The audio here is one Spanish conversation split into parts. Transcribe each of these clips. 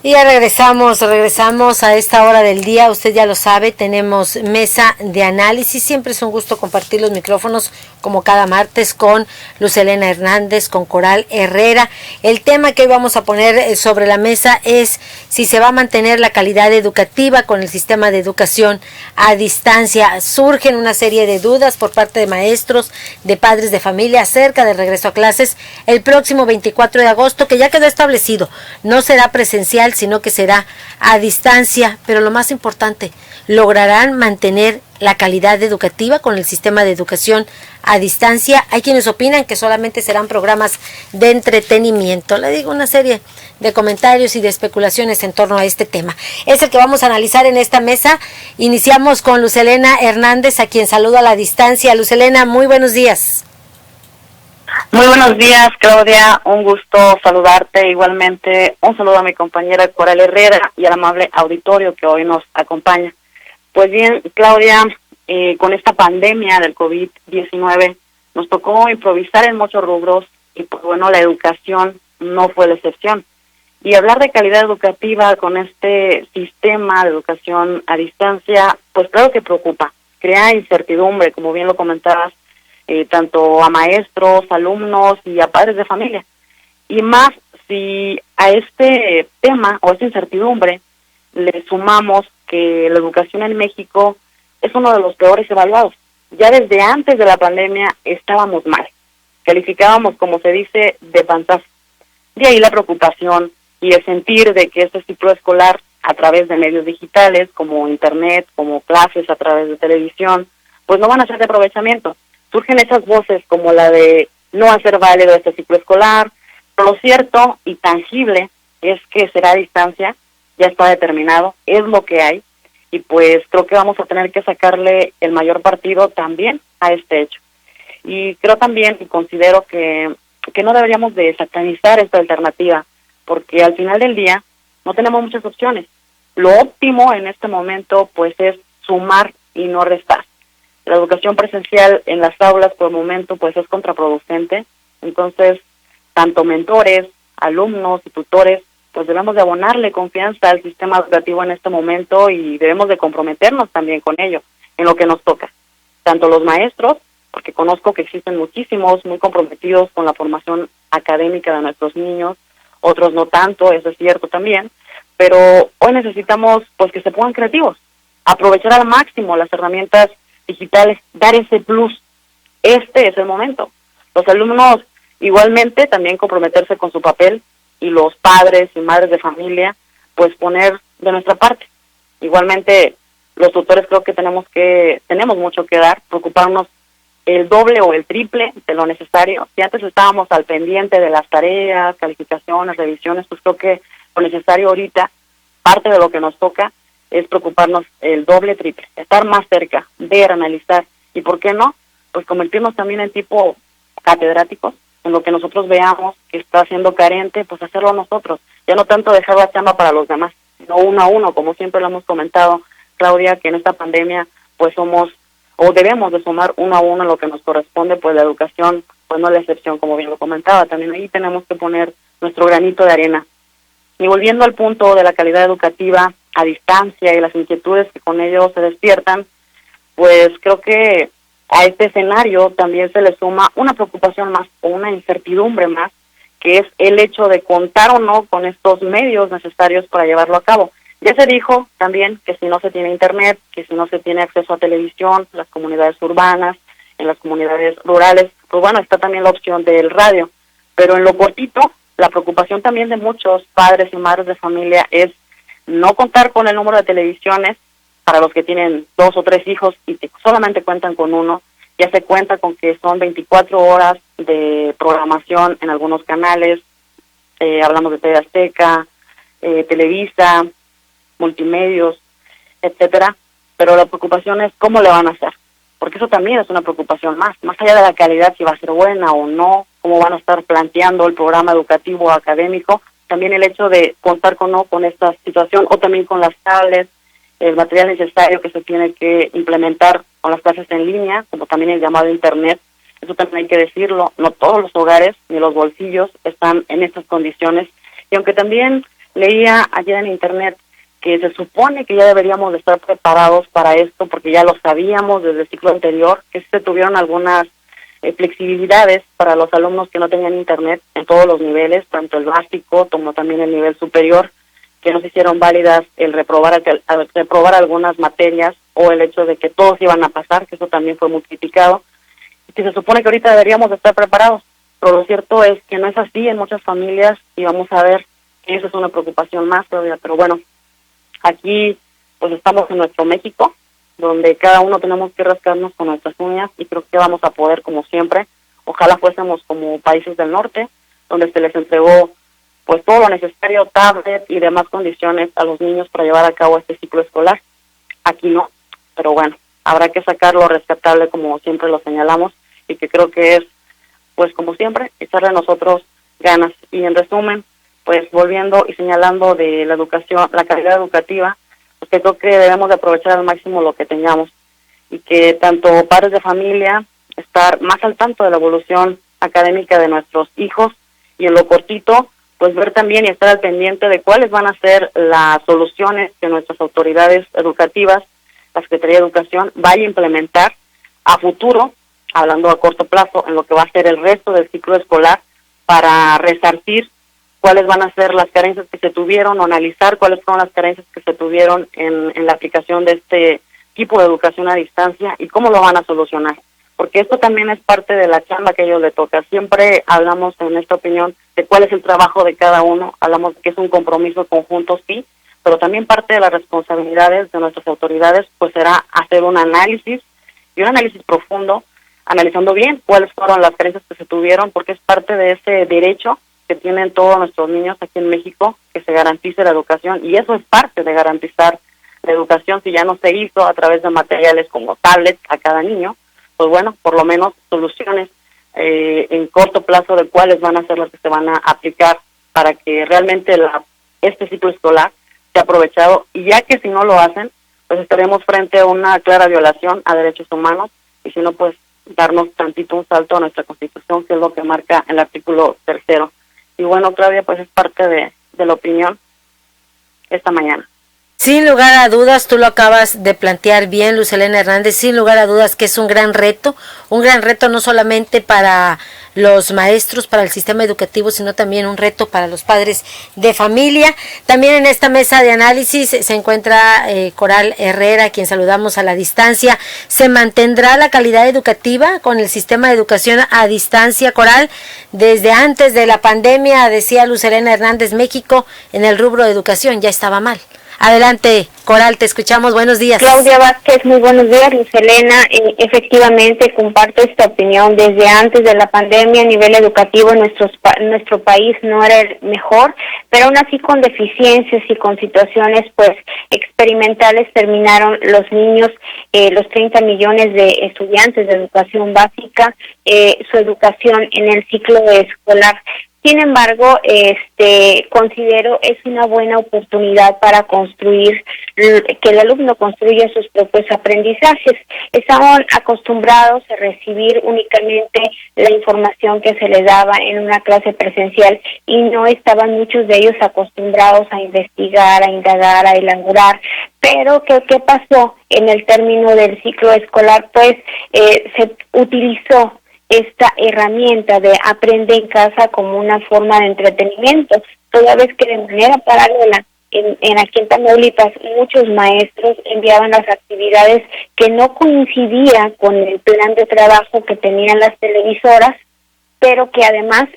Y ya regresamos a esta hora del día. Usted ya lo sabe, tenemos mesa de análisis. Siempre es un gusto compartir los micrófonos como cada martes con Luz Helena Hernández, con Coral Herrera. El tema que hoy vamos a poner sobre la mesa es si se va a mantener la calidad educativa con el sistema de educación a distancia. Surgen una serie de dudas por parte de maestros, de padres de familia acerca del regreso a clases el próximo 24 de agosto, que ya quedó establecido. No será presencial, sino que será a distancia, pero lo más importante, ¿lograrán mantener la calidad educativa con el sistema de educación a distancia? Hay quienes opinan que solamente serán programas de entretenimiento. Le digo, una serie de comentarios y de especulaciones en torno a este tema. Es el que vamos a analizar en esta mesa. Iniciamos con Luz Helena Hernández, a quien saludo a la distancia. Luz Helena, muy buenos días. Muy buenos días, Claudia, un gusto saludarte. Igualmente, un saludo a mi compañera Coral Herrera y al amable auditorio que hoy nos acompaña. Pues bien, Claudia, con esta pandemia del COVID-19 nos tocó improvisar en muchos rubros y pues bueno, la educación no fue la excepción. Y hablar de calidad educativa con este sistema de educación a distancia, pues claro que preocupa, crea incertidumbre, como bien lo comentabas, tanto a maestros, alumnos y a padres de familia. Y más si a este tema o a esta incertidumbre le sumamos que la educación en México es uno de los peores evaluados. Ya desde antes de la pandemia estábamos mal. Calificábamos, como se dice, de panzazo. De ahí la preocupación y el sentir de que este ciclo escolar, a través de medios digitales, como internet, como clases a través de televisión, pues no van a ser de aprovechamiento. Surgen esas voces como la de no hacer válido este ciclo escolar, pero lo cierto y tangible es que será a distancia, ya está determinado, es lo que hay, y pues creo que vamos a tener que sacarle el mayor partido también a este hecho. Y creo también y considero que no deberíamos de satanizar esta alternativa, porque al final del día no tenemos muchas opciones. Lo óptimo en este momento pues es sumar y no restar. La educación presencial en las aulas por el momento pues es contraproducente, entonces tanto mentores, alumnos y tutores pues debemos de abonarle confianza al sistema educativo en este momento y debemos de comprometernos también con ello, en lo que nos toca. Tanto los maestros, porque conozco que existen muchísimos muy comprometidos con la formación académica de nuestros niños, otros no tanto, eso es cierto también, pero hoy necesitamos pues que se pongan creativos, aprovechar al máximo las herramientas digitales, dar ese plus. Este es el momento. Los alumnos igualmente también comprometerse con su papel y los padres y madres de familia pues poner de nuestra parte. Igualmente los tutores creo que tenemos mucho que dar, preocuparnos el doble o el triple de lo necesario. Si antes estábamos al pendiente de las tareas, calificaciones, revisiones, pues creo que lo necesario ahorita, parte de lo que nos toca, es preocuparnos el doble, triple, estar más cerca, ver, analizar, y por qué no, pues convertirnos también en tipo catedráticos, en lo que nosotros veamos que está siendo carente, pues hacerlo nosotros, ya no tanto dejar la chamba para los demás, sino uno a uno, como siempre lo hemos comentado, Claudia, que en esta pandemia pues somos, o debemos de sumar uno a uno en lo que nos corresponde, pues la educación, pues no es la excepción, como bien lo comentaba, también ahí tenemos que poner nuestro granito de arena. Y volviendo al punto de la calidad educativa a distancia y las inquietudes que con ello se despiertan, pues creo que a este escenario también se le suma una preocupación más o una incertidumbre más, que es el hecho de contar o no con estos medios necesarios para llevarlo a cabo. Ya se dijo también que si no se tiene internet, que si no se tiene acceso a televisión, en las comunidades urbanas, en las comunidades rurales, pues bueno, está también la opción del radio. Pero en lo cortito, la preocupación también de muchos padres y madres de familia es no contar con el número de televisiones para los que tienen 2 o 3 hijos y que solamente cuentan con uno. Ya se cuenta con que son 24 horas de programación en algunos canales, hablamos de TV Azteca, Televisa, Multimedios, etcétera, pero la preocupación es cómo le van a hacer, porque eso también es una preocupación más allá de la calidad, si va a ser buena o no, cómo van a estar planteando el programa educativo o académico, también el hecho de contar con esta situación, o también con las tablets, el material necesario que se tiene que implementar con las clases en línea, como también el llamado internet. Eso también hay que decirlo, no todos los hogares ni los bolsillos están en estas condiciones, y aunque también Leía ayer en internet que se supone que ya deberíamos de estar preparados para esto, porque ya lo sabíamos desde el ciclo anterior, que se tuvieron algunas flexibilidades para los alumnos que no tenían internet en todos los niveles, tanto el básico como también el nivel superior, que no se hicieron válidas el reprobar algunas materias o el hecho de que todos iban a pasar, que eso también fue muy criticado, y que se supone que ahorita deberíamos de estar preparados, pero lo cierto es que no es así en muchas familias, y vamos a ver que eso es una preocupación más todavía, pero bueno, aquí pues estamos en nuestro México, donde cada uno tenemos que rascarnos con nuestras uñas, y creo que vamos a poder como siempre. Ojalá fuésemos como países del norte, donde se les entregó pues todo lo necesario, tablet y demás condiciones a los niños para llevar a cabo este ciclo escolar. Aquí no, pero bueno, habrá que sacar lo rescatable como siempre lo señalamos, y que creo que es, pues como siempre, echarle nosotros ganas. Y en resumen, pues volviendo y señalando de la educación, la calidad educativa, pues que creo que debemos de aprovechar al máximo lo que tengamos, y que tanto padres de familia, estar más al tanto de la evolución académica de nuestros hijos, y en lo cortito, pues ver también y estar al pendiente de cuáles van a ser las soluciones que nuestras autoridades educativas, la Secretaría de Educación, vaya a implementar a futuro, hablando a corto plazo, en lo que va a ser el resto del ciclo escolar, para resarcir cuáles van a ser las carencias que se tuvieron, o analizar cuáles fueron las carencias que se tuvieron en la aplicación de este tipo de educación a distancia, y cómo lo van a solucionar. Porque esto también es parte de la chamba que a ellos les toca. Siempre hablamos en esta opinión de cuál es el trabajo de cada uno, hablamos de que es un compromiso conjunto, sí, pero también parte de las responsabilidades de nuestras autoridades pues será hacer un análisis, y un análisis profundo, analizando bien cuáles fueron las carencias que se tuvieron, porque es parte de ese derecho que tienen todos nuestros niños aquí en México, que se garantice la educación, y eso es parte de garantizar la educación. Si ya no se hizo a través de materiales como tablets a cada niño, pues bueno, por lo menos soluciones en corto plazo de cuáles van a ser las que se van a aplicar para que realmente este ciclo escolar sea aprovechado, y ya que si no lo hacen, pues estaremos frente a una clara violación a derechos humanos, y si no, pues darnos tantito un salto a nuestra Constitución, que es lo que marca el artículo 3. Y bueno, Claudia, pues es parte de la opinión esta mañana. Sin lugar a dudas, tú lo acabas de plantear bien, Luz Helena Hernández, sin lugar a dudas que es un gran reto no solamente para los maestros, para el sistema educativo, sino también un reto para los padres de familia. También en esta mesa de análisis se encuentra Coral Herrera, a quien saludamos a la distancia. ¿Se mantendrá la calidad educativa con el sistema de educación a distancia, Coral? Desde antes de la pandemia, decía Luz Helena Hernández, México en el rubro de educación ya estaba mal. Adelante, Coral, te escuchamos. Buenos días. Claudia Vázquez, muy buenos días. Luz Helena, efectivamente comparto esta opinión. Desde antes de la pandemia, a nivel educativo, nuestro país no era el mejor, pero aún así con deficiencias y con situaciones pues experimentales terminaron los niños, los 30 millones de estudiantes de educación básica, su educación en el ciclo escolar. Sin embargo, considero es una buena oportunidad para construir, que el alumno construya sus propios aprendizajes. Estaban acostumbrados a recibir únicamente la información que se les daba en una clase presencial, y no estaban muchos de ellos acostumbrados a investigar, a indagar, a elaborar. Pero ¿qué pasó en el término del ciclo escolar? Pues se utilizó esta herramienta de aprende en casa como una forma de entretenimiento, toda vez que de manera paralela en aquí en Tamaulipas muchos maestros enviaban las actividades que no coincidían con el plan de trabajo que tenían las televisoras, pero que además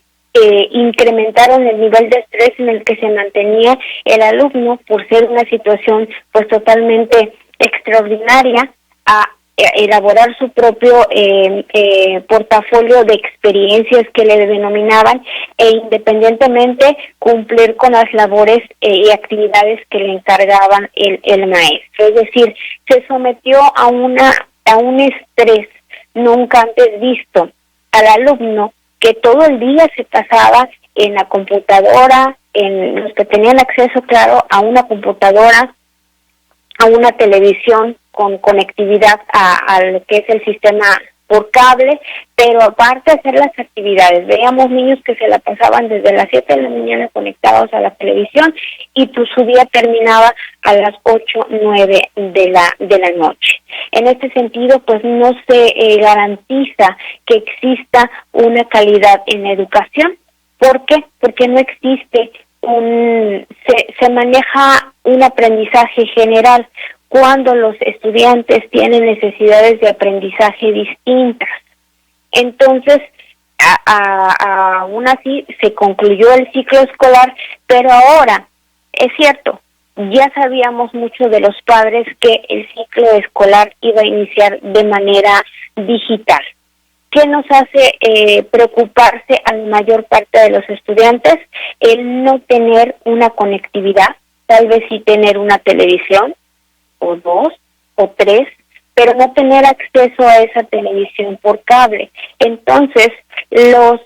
incrementaron el nivel de estrés en el que se mantenía el alumno por ser una situación pues totalmente extraordinaria, a elaborar su propio portafolio de experiencias que le denominaban, e independientemente cumplir con las labores y actividades que le encargaban el maestro. Es decir, se sometió a un estrés nunca antes visto al alumno, que todo el día se pasaba en la computadora, en los que tenían acceso, claro, a una computadora, a una televisión con conectividad a lo que es el sistema por cable, pero aparte de hacer las actividades, veíamos niños que se la pasaban desde las 7 de la mañana conectados a la televisión y su día terminaba a las 8, 9 de la noche. En este sentido, pues no se garantiza que exista una calidad en educación. ¿Por qué? Porque no existe se maneja un aprendizaje general cuando los estudiantes tienen necesidades de aprendizaje distintas. Entonces, aún así se concluyó el ciclo escolar, pero ahora, es cierto, ya sabíamos mucho de los padres que el ciclo escolar iba a iniciar de manera digital. ¿Qué nos hace preocuparse a la mayor parte de los estudiantes? El no tener una conectividad, tal vez sí tener una televisión, o 2, o 3, pero no tener acceso a esa televisión por cable. Entonces, los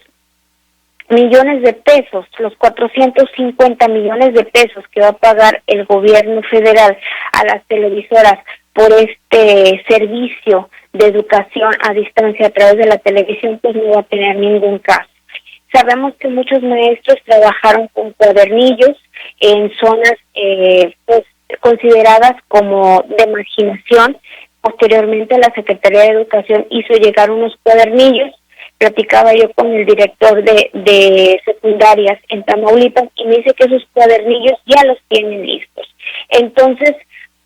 millones de pesos, los 450 millones de pesos que va a pagar el gobierno federal a las televisoras por este servicio de educación a distancia a través de la televisión, pues no va a tener ningún caso. Sabemos que muchos maestros trabajaron con cuadernillos en zonas pues consideradas como de marginación. Posteriormente la Secretaría de Educación hizo llegar unos cuadernillos. Platicaba yo con el director de secundarias en Tamaulipas y me dice que esos cuadernillos ya los tienen listos. Entonces,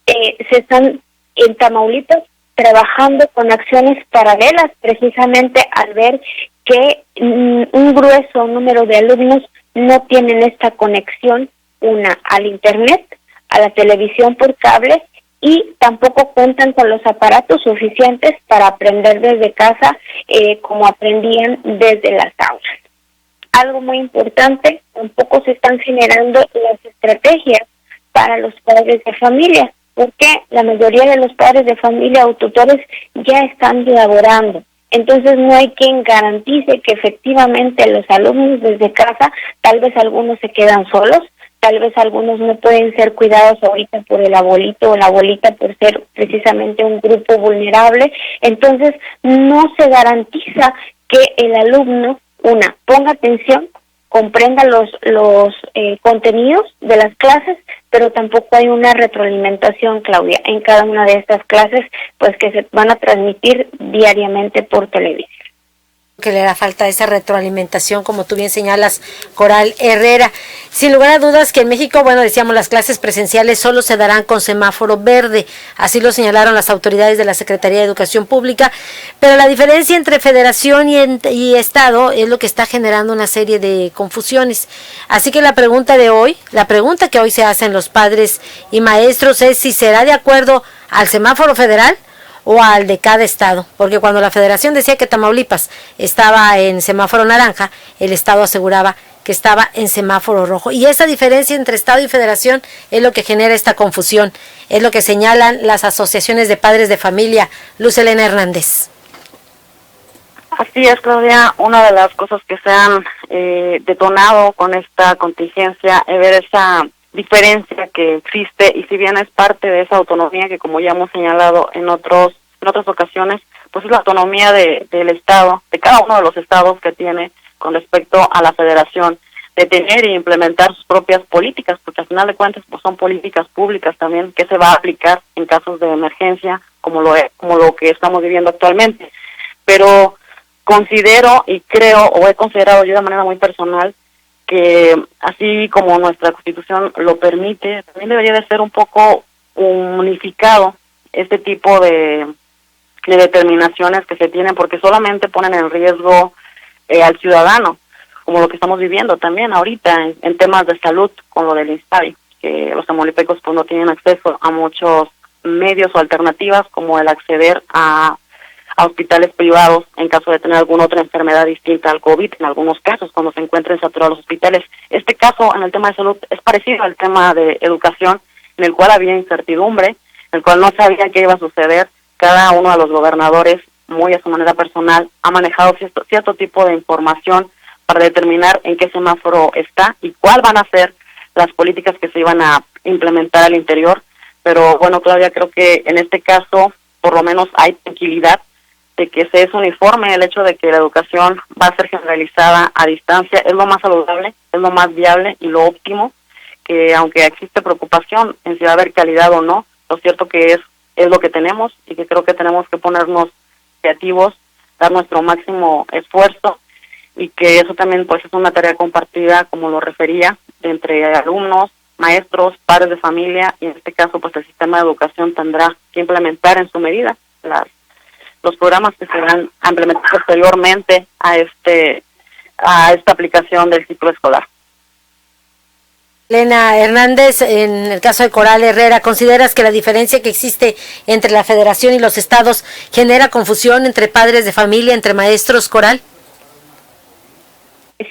se están en Tamaulipas trabajando con acciones paralelas, precisamente al ver que un grueso número de alumnos no tienen esta conexión, una al internet, a la televisión por cable, y tampoco cuentan con los aparatos suficientes para aprender desde casa como aprendían desde las aulas. Algo muy importante, tampoco se están generando las estrategias para los padres de familia, porque la mayoría de los padres de familia o tutores ya están laborando. Entonces no hay quien garantice que efectivamente los alumnos desde casa, tal vez algunos se quedan solos, tal vez algunos no pueden ser cuidados ahorita por el abuelito o la abuelita por ser precisamente un grupo vulnerable. Entonces no se garantiza que el alumno, ponga atención, comprenda los contenidos de las clases, pero tampoco hay una retroalimentación, Claudia, en cada una de estas clases, pues que se van a transmitir diariamente por televisión. Que le da falta esa retroalimentación, como tú bien señalas, Coral Herrera. Sin lugar a dudas que en México, bueno, decíamos, las clases presenciales solo se darán con semáforo verde, así lo señalaron las autoridades de la Secretaría de Educación Pública, pero la diferencia entre federación y estado es lo que está generando una serie de confusiones. Así que la pregunta que hoy se hacen los padres y maestros es si será de acuerdo al semáforo federal o al de cada estado, porque cuando la federación decía que Tamaulipas estaba en semáforo naranja, el estado aseguraba que estaba en semáforo rojo, y esa diferencia entre estado y federación es lo que genera esta confusión, es lo que señalan las asociaciones de padres de familia. Luz Helena Hernández. Así es, Claudia, una de las cosas que se han detonado con esta contingencia es ver esa diferencia que existe, y si bien es parte de esa autonomía que, como ya hemos señalado en otras ocasiones, pues es la autonomía del Estado, de cada uno de los estados que tiene con respecto a la federación, de tener e implementar sus propias políticas, porque al final de cuentas pues son políticas públicas también que se va a aplicar en casos de emergencia como lo que estamos viviendo actualmente. Pero considero y creo, o he considerado yo de manera muy personal, que así como nuestra Constitución lo permite, también debería de ser un poco unificado este tipo de determinaciones que se tienen, porque solamente ponen en riesgo al ciudadano, como lo que estamos viviendo también ahorita en temas de salud con lo del INSABI, que los tamaulipecos pues no tienen acceso a muchos medios o alternativas, como el acceder a hospitales privados en caso de tener alguna otra enfermedad distinta al COVID, en algunos casos, cuando se encuentren saturados los hospitales. Este caso en el tema de salud es parecido al tema de educación, en el cual había incertidumbre, en el cual no sabía qué iba a suceder. Cada uno de los gobernadores, muy a su manera personal, ha manejado cierto tipo de información para determinar en qué semáforo está y cuál van a ser las políticas que se iban a implementar al interior. Pero bueno, todavía creo que en este caso, por lo menos hay tranquilidad de que se es uniforme, el hecho de que la educación va a ser generalizada a distancia, es lo más saludable, es lo más viable y lo óptimo, que aunque existe preocupación en si va a haber calidad o no, lo cierto que es lo que tenemos y que creo que tenemos que ponernos creativos, dar nuestro máximo esfuerzo y que eso también pues es una tarea compartida, como lo refería, entre alumnos, maestros, padres de familia, y en este caso pues el sistema de educación tendrá que implementar en su medida los programas que serán implementados posteriormente a esta aplicación del ciclo escolar. Elena Hernández, en el caso de Coral Herrera, ¿consideras que la diferencia que existe entre la Federación y los estados genera confusión entre padres de familia, entre maestros, Coral?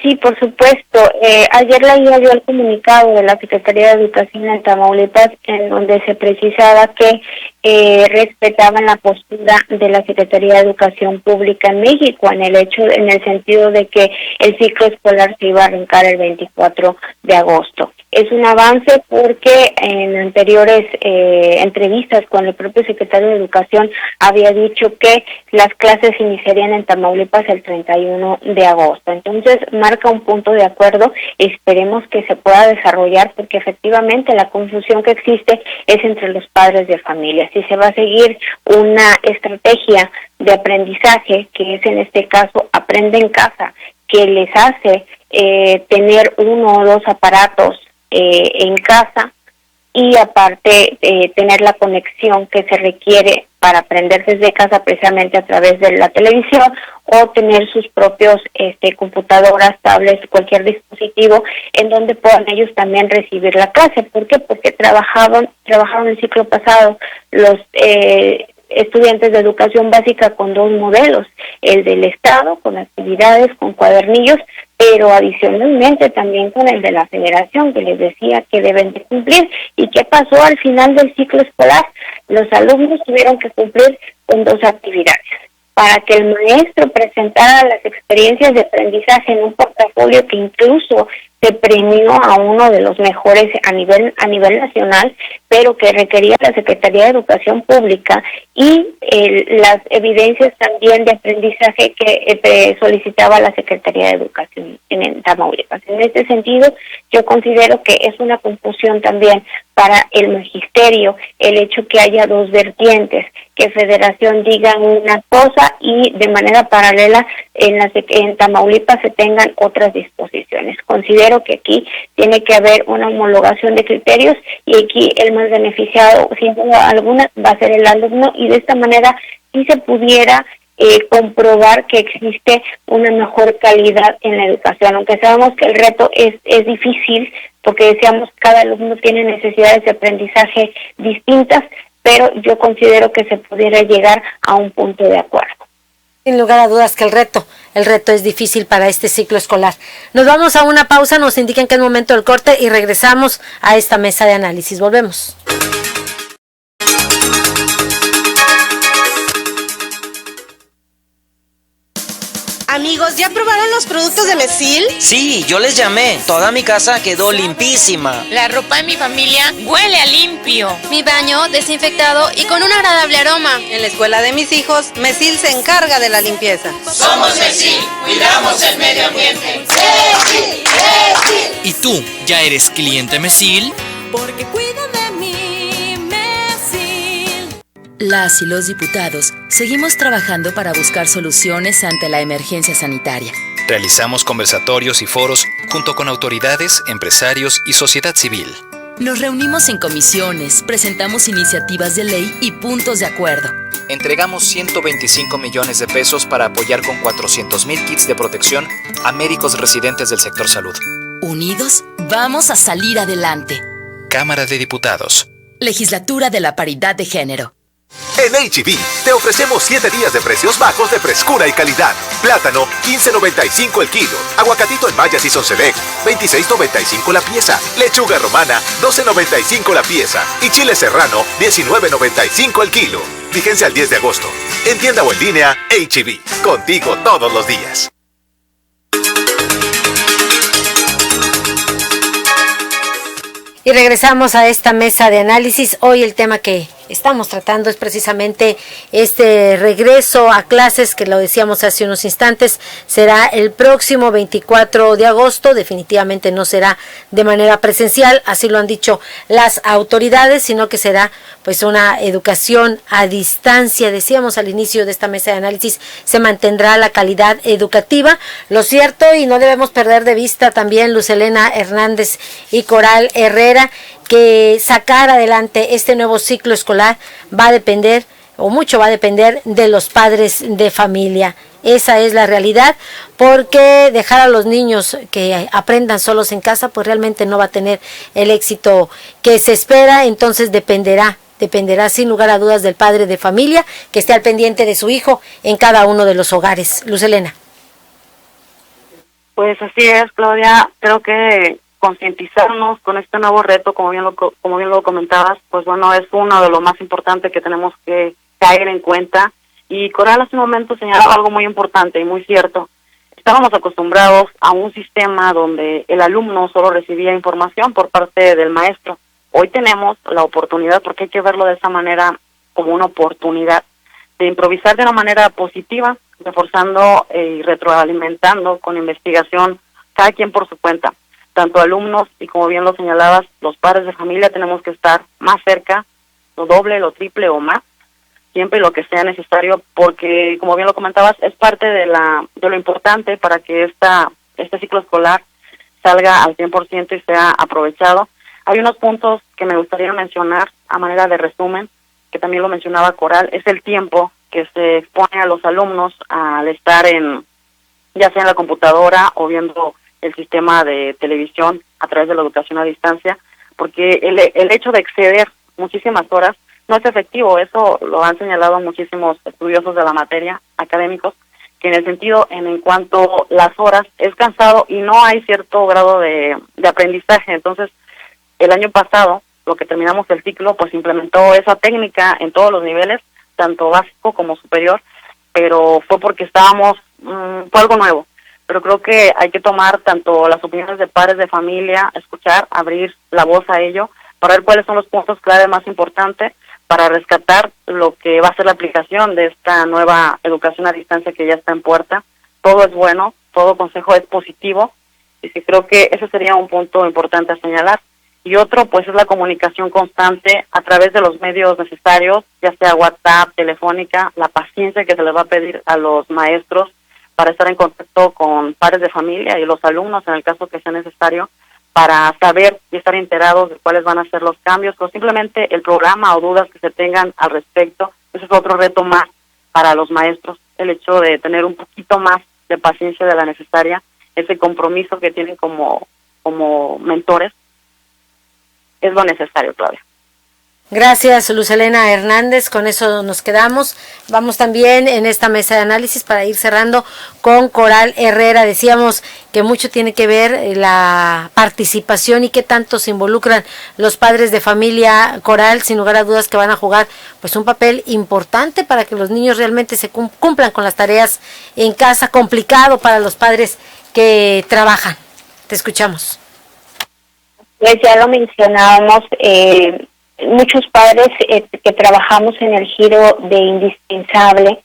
Sí, por supuesto. Ayer leía yo el comunicado de la Secretaría de Educación en Tamaulipas, en donde se precisaba que respetaban la postura de la Secretaría de Educación Pública en México, en el sentido de que el ciclo escolar se iba a arrancar el 24 de agosto. Es un avance porque en anteriores entrevistas con el propio secretario de Educación había dicho que las clases iniciarían en Tamaulipas el 31 de agosto. Entonces marca un punto de acuerdo, esperemos que se pueda desarrollar porque efectivamente la confusión que existe es entre los padres de familia. Si se va a seguir una estrategia de aprendizaje, que es en este caso Aprende en Casa, que les hace tener uno o dos aparatos en casa y aparte tener la conexión que se requiere para aprender desde casa precisamente a través de la televisión o tener sus propios computadoras, tablets, cualquier dispositivo en donde puedan ellos también recibir la clase. ¿Por qué? Porque trabajaron el ciclo pasado los estudiantes de educación básica con dos modelos, el del Estado con actividades, con cuadernillos, pero adicionalmente también con el de la Federación, que les decía que deben de cumplir. ¿Y qué pasó al final del ciclo escolar? Los alumnos tuvieron que cumplir con dos actividades. Para que el maestro presentara las experiencias de aprendizaje en un portafolio que incluso se premió a uno de los mejores a nivel nacional, pero que requería la Secretaría de Educación Pública y las evidencias también de aprendizaje que solicitaba la Secretaría de Educación en Tamaulipas. En este sentido, yo considero que es una confusión también para el magisterio el hecho que haya dos vertientes, que Federación diga una cosa y de manera paralela en Tamaulipas se tengan otras disposiciones. Considero que aquí tiene que haber una homologación de criterios y aquí el más beneficiado, sin duda alguna, va a ser el alumno y de esta manera sí se pudiera comprobar que existe una mejor calidad en la educación, aunque sabemos que el reto es difícil porque decíamos cada alumno tiene necesidades de aprendizaje distintas, pero yo considero que se pudiera llegar a un punto de acuerdo. Sin lugar a dudas que el reto es difícil para este ciclo escolar. Nos vamos a una pausa, nos indican que es momento del corte y regresamos a esta mesa de análisis. Volvemos. Amigos, ¿ya probaron los productos de Mesil? Sí, yo les llamé. Toda mi casa quedó limpísima. La ropa de mi familia huele a limpio. Mi baño desinfectado y con un agradable aroma. En la escuela de mis hijos, Mesil se encarga de la limpieza. Somos Mesil, cuidamos el medio ambiente. ¡Mesil! ¡Mesil! ¿Y tú, ya eres cliente Mesil? Porque cuida de mí, Mesil. Las y los diputados seguimos trabajando para buscar soluciones ante la emergencia sanitaria. Realizamos conversatorios y foros junto con autoridades, empresarios y sociedad civil. Nos reunimos en comisiones, presentamos iniciativas de ley y puntos de acuerdo. Entregamos 125 millones de pesos para apoyar con 400,000 kits de protección a médicos residentes del sector salud. Unidos, vamos a salir adelante. Cámara de Diputados. Legislatura de la Paridad de Género. En H-E-B te ofrecemos 7 días de precios bajos de frescura y calidad. Plátano, 15.95 el kilo. Aguacatito en Maya Season Select, 26.95 la pieza. Lechuga romana, 12.95 la pieza. Y chile serrano, 19.95 el kilo. Vigencia al 10 de agosto. En tienda o en línea, H-E-B. Contigo todos los días. Y regresamos a esta mesa de análisis. Hoy el tema que estamos tratando es precisamente este regreso a clases, que lo decíamos hace unos instantes, será el próximo 24 de agosto, definitivamente no será de manera presencial, así lo han dicho las autoridades, sino que será pues una educación a distancia. Decíamos al inicio de esta mesa de análisis, se mantendrá la calidad educativa. Lo cierto, y no debemos perder de vista también, Luz Helena Hernández y Coral Herrera, que sacar adelante este nuevo ciclo escolar va a depender, o mucho va a depender, de los padres de familia. Esa es la realidad, porque dejar a los niños que aprendan solos en casa, pues realmente no va a tener el éxito que se espera. Entonces dependerá sin lugar a dudas del padre de familia, que esté al pendiente de su hijo en cada uno de los hogares. Luz Helena. Pues así es, Claudia. Creo que concientizarnos con este nuevo reto, como bien lo comentabas, pues bueno, es uno de lo más importante que tenemos que caer en cuenta. Y Coral hace un momento señalaba algo muy importante y muy cierto. Estábamos acostumbrados a un sistema donde el alumno solo recibía información por parte del maestro. Hoy tenemos la oportunidad, porque hay que verlo de esa manera, como una oportunidad de improvisar de una manera positiva, reforzando y retroalimentando con investigación, cada quien por su cuenta. Tanto alumnos y, como bien lo señalabas, los padres de familia tenemos que estar más cerca, lo doble, lo triple o más, siempre lo que sea necesario, porque, como bien lo comentabas, es parte de lo importante para que este ciclo escolar salga al 100% y sea aprovechado. Hay unos puntos que me gustaría mencionar a manera de resumen, que también lo mencionaba Coral, es el tiempo que se pone a los alumnos al estar ya sea en la computadora o viendo el sistema de televisión a través de la educación a distancia, porque el hecho de exceder muchísimas horas no es efectivo. Eso lo han señalado muchísimos estudiosos de la materia, académicos, que en el sentido, en cuanto las horas, es cansado y no hay cierto grado de aprendizaje. Entonces, el año pasado, lo que terminamos el ciclo, pues implementó esa técnica en todos los niveles, tanto básico como superior, pero fue porque fue algo nuevo. Pero creo que hay que tomar tanto las opiniones de padres de familia, escuchar, abrir la voz a ello, para ver cuáles son los puntos clave más importantes, para rescatar lo que va a ser la aplicación de esta nueva educación a distancia que ya está en puerta. Todo es bueno, todo consejo es positivo, y sí creo que ese sería un punto importante a señalar. Y otro, pues, es la comunicación constante a través de los medios necesarios, ya sea WhatsApp, telefónica, la paciencia que se les va a pedir a los maestros para estar en contacto con padres de familia y los alumnos, en el caso que sea necesario, para saber y estar enterados de cuáles van a ser los cambios, o simplemente el programa o dudas que se tengan al respecto. Ese es otro reto más para los maestros, el hecho de tener un poquito más de paciencia de la necesaria, ese compromiso que tienen como mentores, es lo necesario, Claudia. Gracias, Luz Helena Hernández. Con eso nos quedamos. Vamos también en esta mesa de análisis, para ir cerrando, con Coral Herrera. Decíamos que mucho tiene que ver la participación y qué tanto se involucran los padres de familia. Coral, sin lugar a dudas que van a jugar pues un papel importante para que los niños realmente se cumplan con las tareas en casa. Complicado para los padres que trabajan. Te escuchamos. Pues ya lo mencionábamos, muchos padres que trabajamos en el giro de indispensable,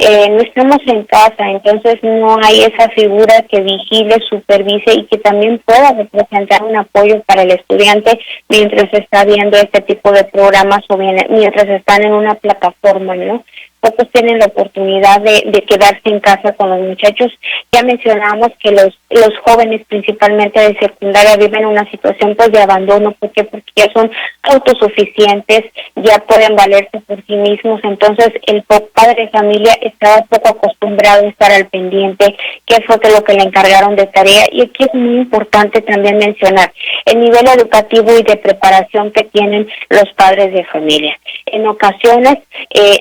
no estamos en casa, entonces no hay esa figura que vigile, supervise y que también pueda representar un apoyo para el estudiante mientras está viendo este tipo de programas o bien mientras están en una plataforma, ¿no? Pocos tienen la oportunidad de quedarse en casa con los muchachos. Ya mencionamos que los jóvenes, principalmente de secundaria, viven una situación pues de abandono. ¿Por qué? Porque ya son autosuficientes, ya pueden valerse por sí mismos. Entonces el padre de familia estaba poco acostumbrado a estar al pendiente, qué fue lo que le encargaron de tarea. Y aquí es muy importante también mencionar el nivel educativo y de preparación que tienen los padres de familia. En ocasiones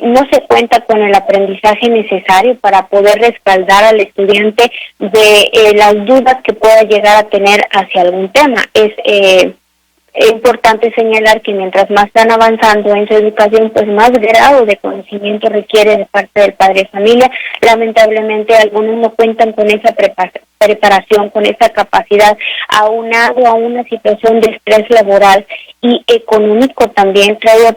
no se cuenta con el aprendizaje necesario para poder respaldar al estudiante de las dudas que pueda llegar a tener hacia algún tema. Es importante señalar que mientras más están avanzando en su educación, pues más grado de conocimiento requiere de parte del padre de familia. Lamentablemente algunos no cuentan con esa preparación, con esa capacidad, aunado a una situación de estrés laboral y económico también, trae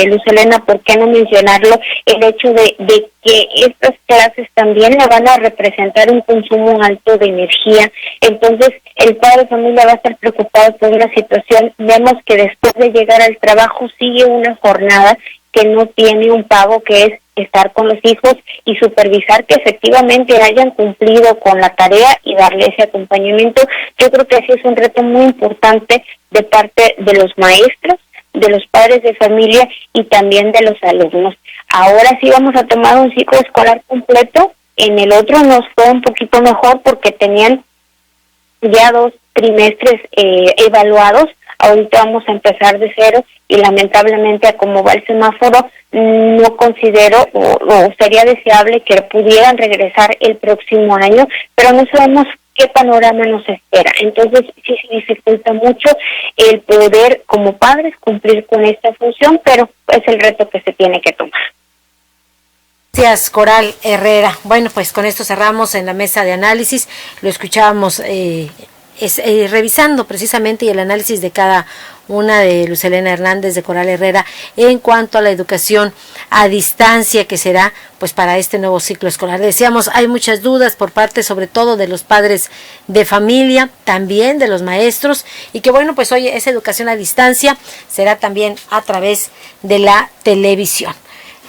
Luz Helena, ¿por qué no mencionarlo? El hecho de que estas clases también le van a representar un consumo alto de energía. Entonces, el padre de familia va a estar preocupado por una situación. Vemos que después de llegar al trabajo sigue una jornada que no tiene un pago, que es estar con los hijos y supervisar que efectivamente hayan cumplido con la tarea y darle ese acompañamiento. Yo creo que ese es un reto muy importante de parte de los maestros, de los padres de familia y también de los alumnos. Ahora sí vamos a tomar un ciclo escolar completo. En el otro nos fue un poquito mejor porque tenían ya 2 trimestres evaluados. Ahorita vamos a empezar de cero y lamentablemente, a como va el semáforo, no considero o sería deseable que pudieran regresar el próximo año, pero no sabemos qué panorama nos espera. Entonces sí se dificulta mucho el poder como padres cumplir con esta función, pero es el reto que se tiene que tomar. Gracias, Coral Herrera. Bueno, pues con esto cerramos en la mesa de análisis. Lo escuchábamos revisando precisamente y el análisis de cada una de Luz Helena Hernández, de Coral Herrera, en cuanto a la educación a distancia que será pues para este nuevo ciclo escolar. Decíamos, hay muchas dudas por parte sobre todo de los padres de familia, también de los maestros, y que bueno, pues hoy esa educación a distancia será también a través de la televisión.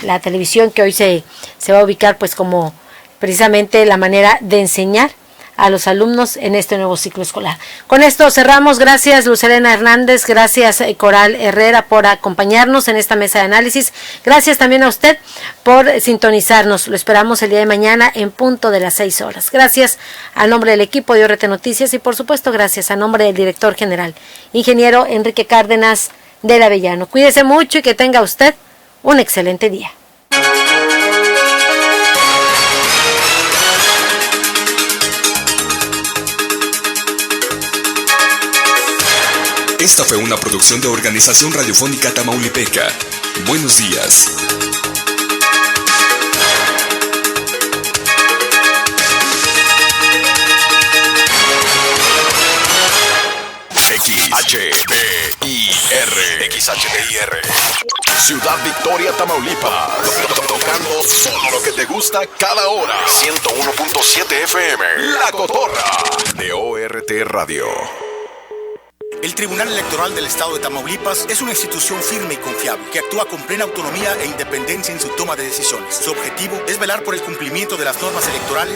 La televisión que hoy se va a ubicar pues como precisamente la manera de enseñar a los alumnos en este nuevo ciclo escolar. Con esto cerramos. Gracias, Luz Helena Hernández, gracias, Coral Herrera, por acompañarnos en esta mesa de análisis. Gracias también a usted por sintonizarnos. Lo esperamos el día de mañana en punto de las 6 horas. Gracias a nombre del equipo de ORT Noticias y por supuesto gracias a nombre del director general, ingeniero Enrique Cárdenas del Avellano. Cuídese mucho y que tenga usted un excelente día. Esta fue una producción de Organización Radiofónica Tamaulipeca. Buenos días. XHBIR. Ciudad Victoria, Tamaulipas. Tocando solo lo que te gusta cada hora. 101.7 FM. La Cotorra. De ORT Radio. El Tribunal Electoral del Estado de Tamaulipas es una institución firme y confiable que actúa con plena autonomía e independencia en su toma de decisiones. Su objetivo es velar por el cumplimiento de las normas electorales